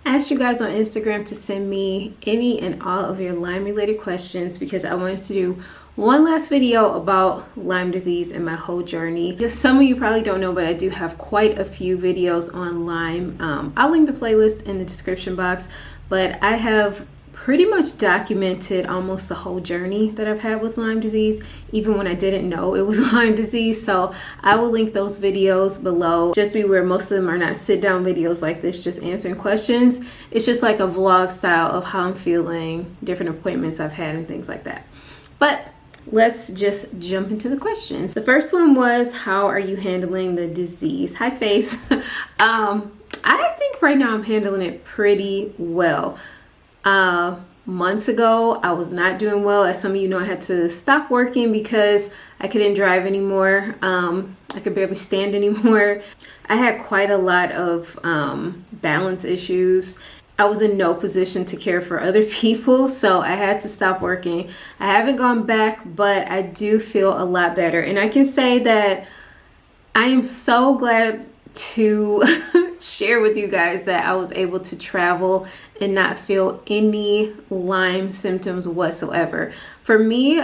I asked you guys on Instagram to send me any and all of your Lyme related questions because I wanted to do one last video about Lyme disease and my whole journey. Just some of you probably don't know, but I do have quite a few videos on Lyme. I'll link the playlist in the description box, but I have pretty much documented almost the whole journey that I've had with Lyme disease, even when I didn't know it was Lyme disease. So I will link those videos below. Just be aware, most of them are not sit down videos like this, just answering questions. It's just like a vlog style of how I'm feeling, different appointments I've had and things like that. But let's just jump into the questions. The first one was, how are you handling the disease? Hi, Faith. I think right now I'm handling it pretty well. Months ago, I was not doing well. As some of you know, I had to stop working because I couldn't drive anymore. I could barely stand anymore. I had quite a lot of balance issues. I was in no position to care for other people, so I had to stop working. I haven't gone back, but I do feel a lot better. And I can say that I am so glad to share with you guys that I was able to travel and not feel any Lyme symptoms whatsoever. For me,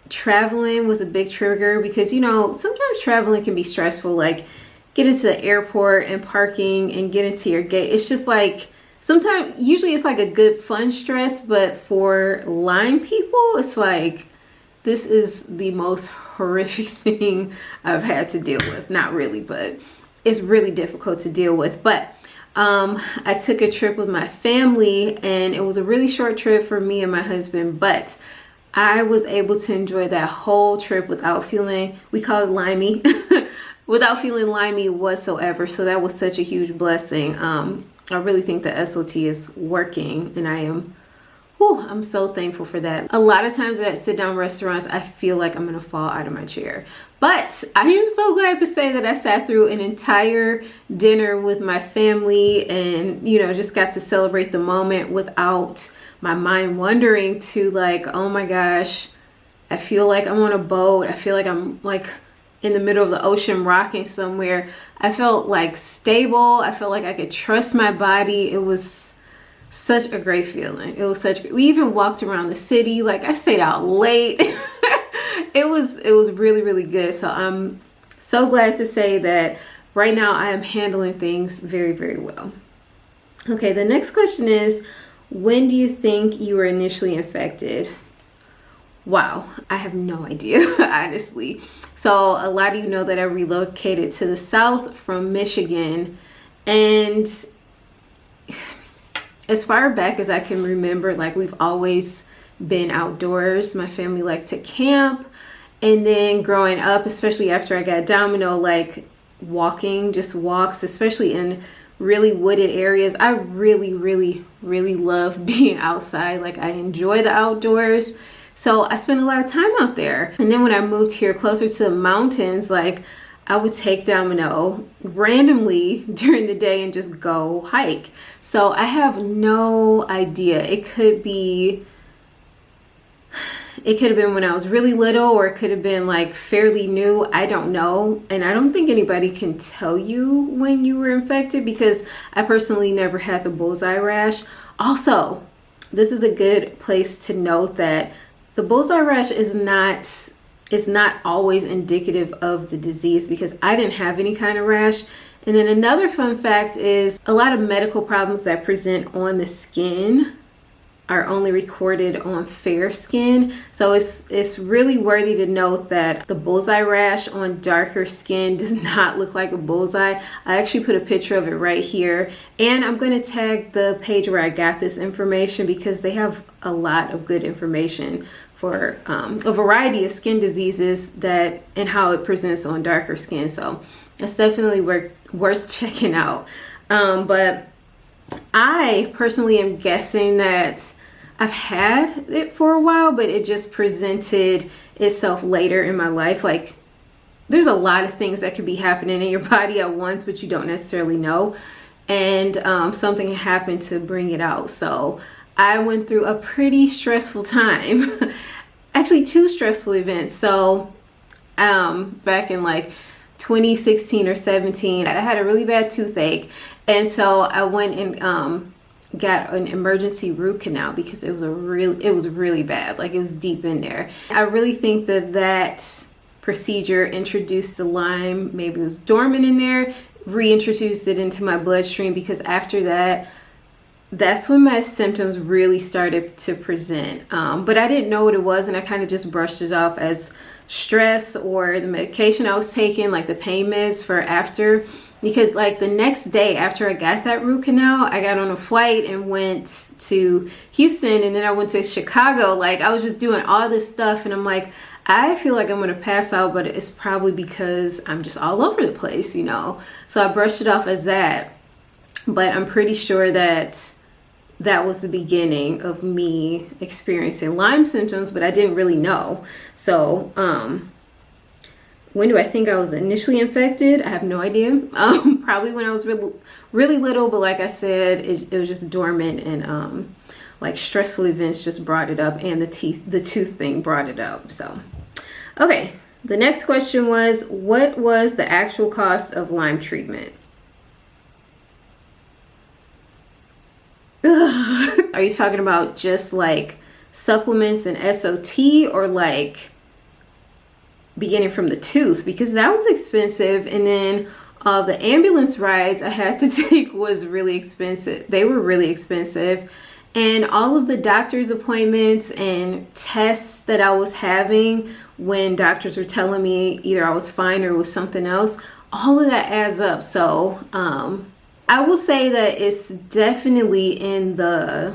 traveling was a big trigger because, you know, sometimes traveling can be stressful, like getting to the airport and parking and getting to your gate. It's just like, usually it's like a good fun stress, but for Lyme people, it's like, this is the most horrific thing I've had to deal with. Not really, but it's really difficult to deal with. But I took a trip with my family, and it was a really short trip for me and my husband, but I was able to enjoy that whole trip without feeling, we call it limey, without feeling limey whatsoever. So that was such a huge blessing. I really think the SOT is working, and I'm so thankful for that. A lot of times at sit-down restaurants, I feel like I'm gonna fall out of my chair. But I am so glad to say that I sat through an entire dinner with my family and, you know, just got to celebrate the moment without my mind wandering to like, oh my gosh, I feel like I'm on a boat. I feel like I'm like in the middle of the ocean rocking somewhere. I felt like stable. I felt like I could trust my body. It was such a great feeling. We even walked around the city. Like, I stayed out late. It was really, really good. So I'm so glad to say that right now I am handling things very, very well. Okay, the next question is, when do you think you were initially infected? Wow, I have no idea, honestly. So a lot of you know that I relocated to the South from Michigan, and as far back as I can remember, like, we've always been outdoors. My family liked to camp. And then growing up, especially after I got Domino, like walking, just walks, especially in really wooded areas. I really, really, really love being outside. Like, I enjoy the outdoors. So I spent a lot of time out there. And then when I moved here closer to the mountains, like, I would take Domino randomly during the day and just go hike. So I have no idea. It could have been when I was really little, or it could have been like fairly new. I don't know. And I don't think anybody can tell you when you were infected because I personally never had the bullseye rash. Also, this is a good place to note that the bullseye rash is not always indicative of the disease because I didn't have any kind of rash. And then another fun fact is a lot of medical problems that present on the skin are only recorded on fair skin. So it's really worthy to note that the bullseye rash on darker skin does not look like a bullseye. I actually put a picture of it right here, and I'm going to tag the page where I got this information because they have a lot of good information for a variety of skin diseases and how it presents on darker skin. So it's definitely worth checking out. But I personally am guessing that I've had it for a while, but it just presented itself later in my life. Like, there's a lot of things that could be happening in your body at once, but you don't necessarily know. And something happened to bring it out. So I went through a pretty stressful time. Actually, two stressful events. So back in like 2016 or 17. I had a really bad toothache, and so I went and got an emergency root canal because it was really bad. Like, it was deep in there. I really think that procedure introduced the Lyme. Maybe it was dormant in there, reintroduced it into my bloodstream, because after that, that's when my symptoms really started to present. But I didn't know what it was, and I kind of just brushed it off as stress or the medication I was taking, like the pain meds for after. Because like the next day after I got that root canal, I got on a flight and went to Houston, and then I went to Chicago. Like, I was just doing all this stuff, and I'm like, I feel like I'm gonna pass out, but it's probably because I'm just all over the place, you know? So I brushed it off as that. But I'm pretty sure that that was the beginning of me experiencing Lyme symptoms, but I didn't really know. So, when do I think I was initially infected? I have no idea. Probably when I was really little, but like I said, it was just dormant, and like stressful events just brought it up, and the tooth thing brought it up. So, okay. The next question was, what was the actual cost of Lyme treatment? Are you talking about just like supplements and SOT, or like beginning from the tooth? Because that was expensive, and then the ambulance rides I had to take was really expensive. They were really expensive, and all of the doctor's appointments and tests that I was having when doctors were telling me either I was fine or it was something else, all of that adds up. So I will say that it's definitely in the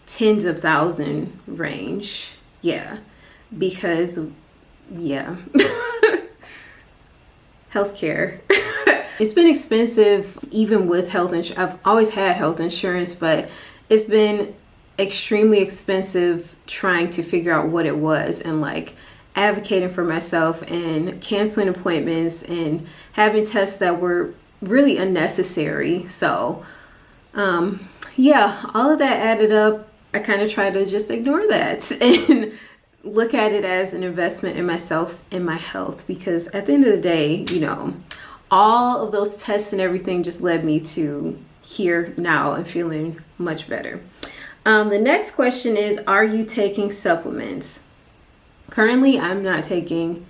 tens of thousands range. Yeah, because yeah, healthcare. It's been expensive even with health insurance. I've always had health insurance, but it's been extremely expensive trying to figure out what it was, and like advocating for myself and canceling appointments and having tests that were really unnecessary. So yeah, all of that added up. I kind of try to just ignore that and look at it as an investment in myself and my health, because at the end of the day, you know, all of those tests and everything just led me to here now and feeling much better. The next question is, are you taking supplements? Currently, I'm not taking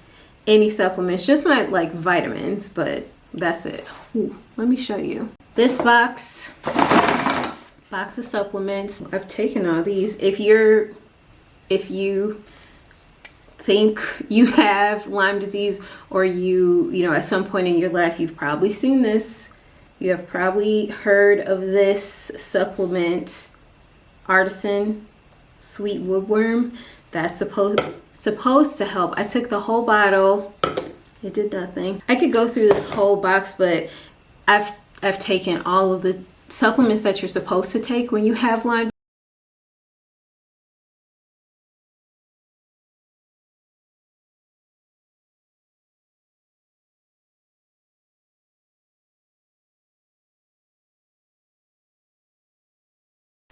any supplements, just my like vitamins, but that's it. Ooh, let me show you this box of supplements. I've taken all these. If you think you have Lyme disease, or you know, at some point in your life, you've probably seen this. You have probably heard of this supplement, Artisan Sweet Woodworm. That's supposed to help. I took the whole bottle. It did nothing. I could go through this whole box, but I've taken all of the supplements that you're supposed to take when you have Lyme.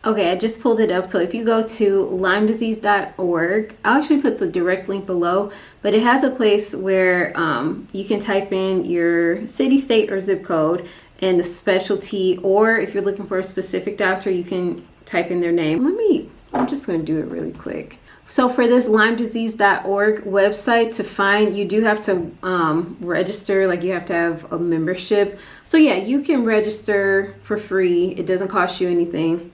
Okay, I just pulled it up. So if you go to lymedisease.org, I'll actually put the direct link below, but it has a place where you can type in your city, state, or zip code and the specialty, or if you're looking for a specific doctor, you can type in their name. I'm just going to do it really quick. So for this lymedisease.org website to find, you do have to register, like you have to have a membership. So yeah, you can register for free. It doesn't cost you anything.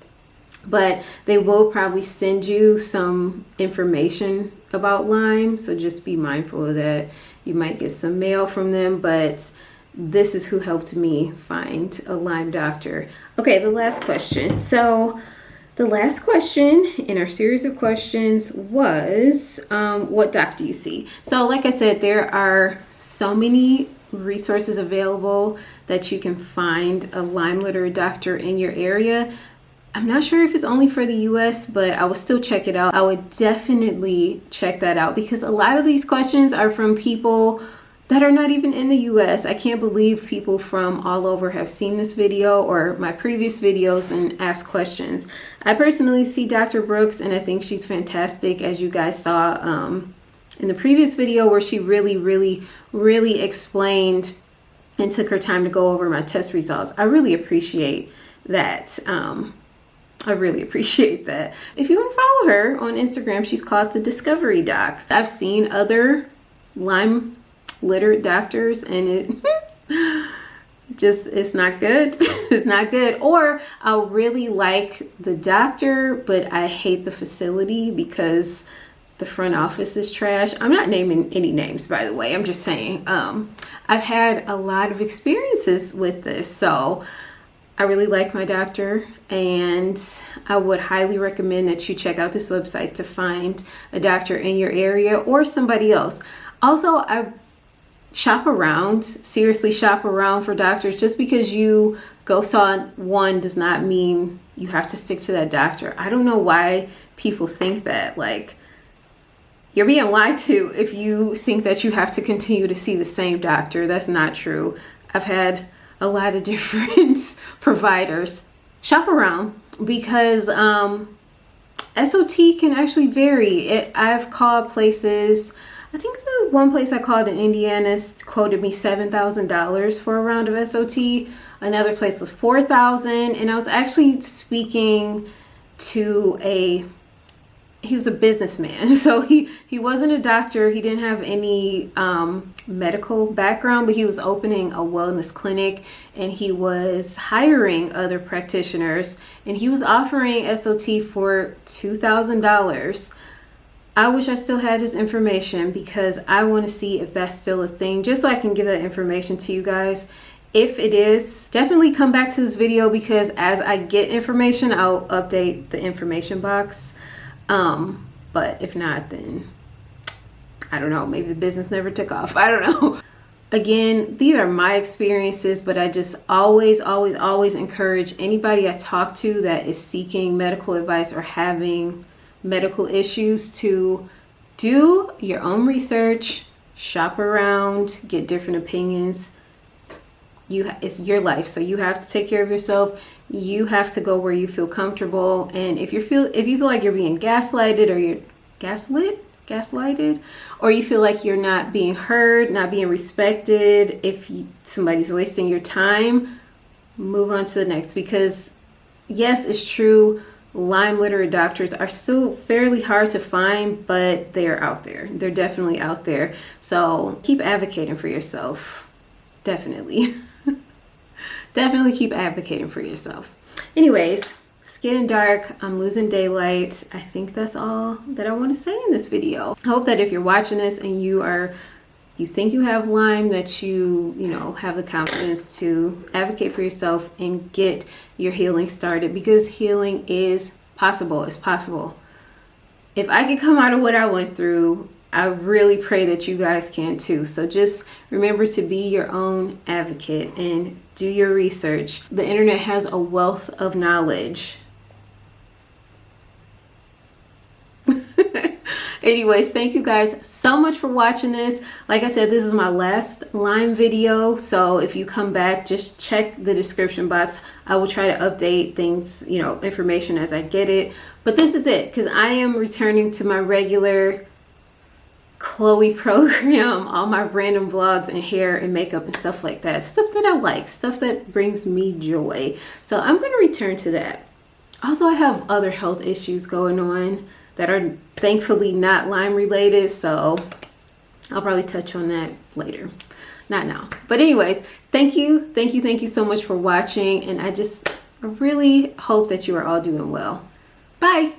But they will probably send you some information about Lyme, so just be mindful of that. You might get some mail from them, but this is who helped me find a Lyme doctor. Okay, the last question. So the last question in our series of questions was, what doc do you see? So like I said, there are so many resources available that you can find a Lyme literate doctor in your area. I'm not sure if it's only for the US, but I will still check it out. I would definitely check that out, because a lot of these questions are from people that are not even in the US. I can't believe people from all over have seen this video or my previous videos and asked questions. I personally see Dr. Brooks, and I think she's fantastic. As you guys saw in the previous video where she really explained and took her time to go over my test results. I really appreciate that. I really appreciate that. If you want to follow her on Instagram, she's called the Discovery Doc. I've seen other Lyme literate doctors and it just, it's not good. It's not good. Or I'll really like the doctor, but I hate the facility because the front office is trash. I'm not naming any names, by the way. I'm just saying, I've had a lot of experiences with this. So I really like my doctor, and I would highly recommend that you check out this website to find a doctor in your area or somebody else. Also, I shop around, seriously shop around for doctors. Just because you go saw one does not mean you have to stick to that doctor. I don't know why people think that. Like, you're being lied to if you think that you have to continue to see the same doctor. That's not true. I've had a lot of different providers. Shop around because SOT can actually vary. I've called places, I think the one place I called in Indiana quoted me $7,000 for a round of SOT. Another place was $4,000, and I was actually speaking to he was a businessman. So he wasn't a doctor. He didn't have any medical background, but he was opening a wellness clinic and he was hiring other practitioners, and he was offering SOT for $2,000. I wish I still had his information because I want to see if that's still a thing, just so I can give that information to you guys. If it is, definitely come back to this video because as I get information, I'll update the information box. But if not, then I don't know, maybe the business never took off. I don't know. Again, these are my experiences, but I just always encourage anybody I talk to that is seeking medical advice or having medical issues to do your own research, shop around, get different opinions. It's your life, so you have to take care of yourself. You have to go where you feel comfortable. And if you feel like you're being gaslighted or you're gaslighted, or you feel like you're not being heard, not being respected, if somebody's wasting your time, move on to the next. Because yes, it's true, Lyme literate doctors are still fairly hard to find, but they're out there. They're definitely out there. So keep advocating for yourself. Definitely. Definitely keep advocating for yourself. Anyways, it's getting dark. I'm losing daylight. I think that's all that I want to say in this video. I hope that if you're watching this and you think you have Lyme, that you have the confidence to advocate for yourself and get your healing started, because healing is possible. It's possible. If I could come out of what I went through, I really pray that you guys can too. So just remember to be your own advocate and do your research. The internet has a wealth of knowledge. Anyways, thank you guys so much for watching this. Like I said, this is my last Lyme video. So if you come back, just check the description box. I will try to update things, information as I get it. But this is it, because I am returning to my regular Chloe program, all my random vlogs and hair and makeup and stuff like that. Stuff that I like, stuff that brings me joy. So I'm going to return to that. Also, I have other health issues going on that are thankfully not Lyme related. So I'll probably touch on that later. Not now. But anyways, thank you so much for watching. And I really hope that you are all doing well. Bye.